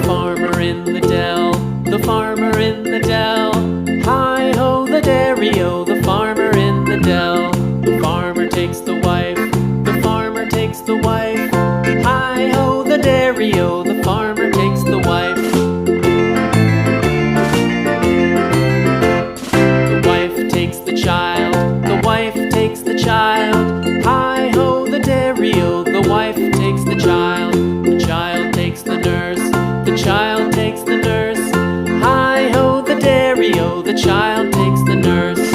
Farmer in the dell, the farmer in the dell. Hi-ho the dairy-o, the farmer in the dell. The farmer takes the wife, the farmer takes the wife. Hi-ho the dairy-o, the farmer takes the wife. The wife takes the child, the wife takes the child. Hi-ho the dairy-o, the wife takes the child. The child takes the nurse, the child takes the nurse. Hi-ho the dairy-o, the child takes the nurse.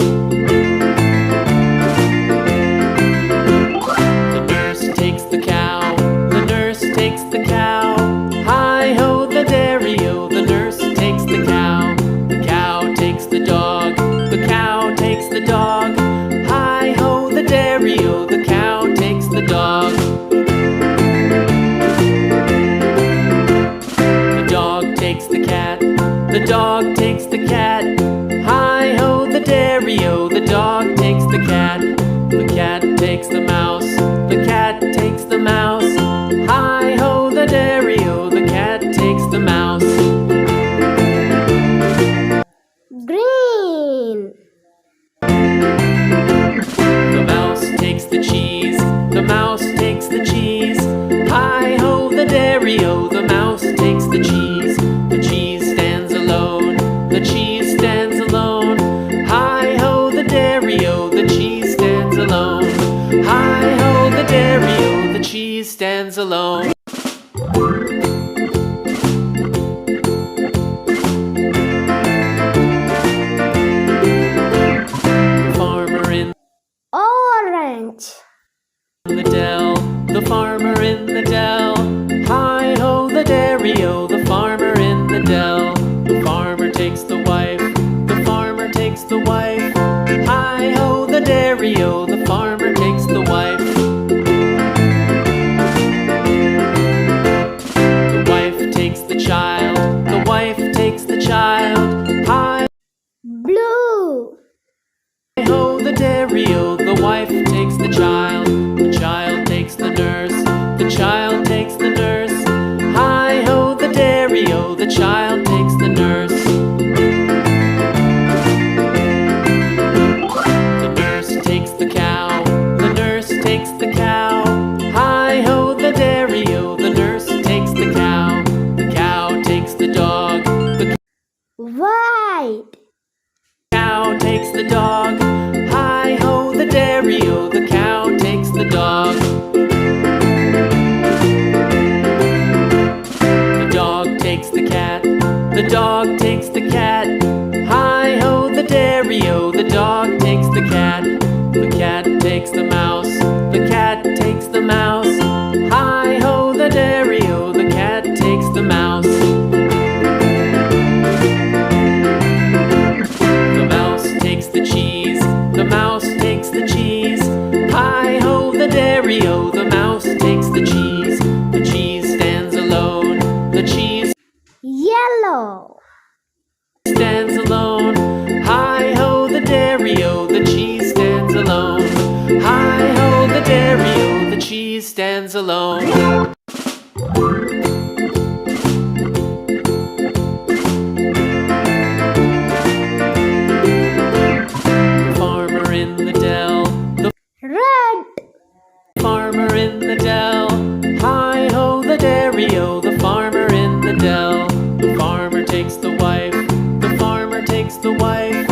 The nurse takes the cow, the nurse takes the cow. Hi-ho the dairy-o, the nurse takes the cow. The cow takes the dog, the cow takes the dog. Hi-ho the dairy-o, the cow takes the dog. The dog takes the cat, the dog takes the cat. Hi-ho the dairy-o, the dog takes the cat. The cat takes the mouse, the cat takes the mouse. Hi-ho the dairy-o, the cat takes the mouse. Green. The mouse takes the cheese, the mouse takes the cheese. Hi-ho the dairy-o, the mouse takes the cheese. The cheese stands alone, the cheese stands alone. Hi-ho the dairy-o, the cheese stands alone. Hi-ho the dairy-o, the cheese stands alone. The farmer in Orange. the dell, the farmer in the dell. Hi-ho the dairy-o, the farmer in the dell. The farmer takes the wife, the farmer takes the wife. Hi-ho the dairy-o, the farmer takes the wife. The wife takes the child, the wife takes the child. Blue. Hi-ho the dairy-o, the wife takes the child. The child takes the nurse, the child takes the nurse. Hi-ho the dairy-o, the child takes the nurse. The nurse takes the cow, the nurse takes the cow. Hi-ho the dairy-o, the nurse takes the cow. The cow takes the dog, the White. cow takes the dog. Hi-ho the dairy-o, the cow takes the dog. The dog takes the cat, the dog takes the cat. Hi-ho the dairy-o, the dog takes the cat. The cat takes the mouse, the cat takes the mouse. Hi-ho the dairy-o, the cat takes the mouse. The mouse takes the cheese, the mouse takes the cheese. Hi-ho the dairy-o, the mouse takes the cheese. The cheese stands alone, the cheese Yellow. stands alone. Hi-ho the dairy-o, the cheese stands alone. Hi-ho the dairy-o, the cheese stands alone. The farmer in the dell, the Red. farmer in the dell. Hi-ho the dairy-o, the farmer in the dell. The farmer takes the wife, the farmer takes the wife.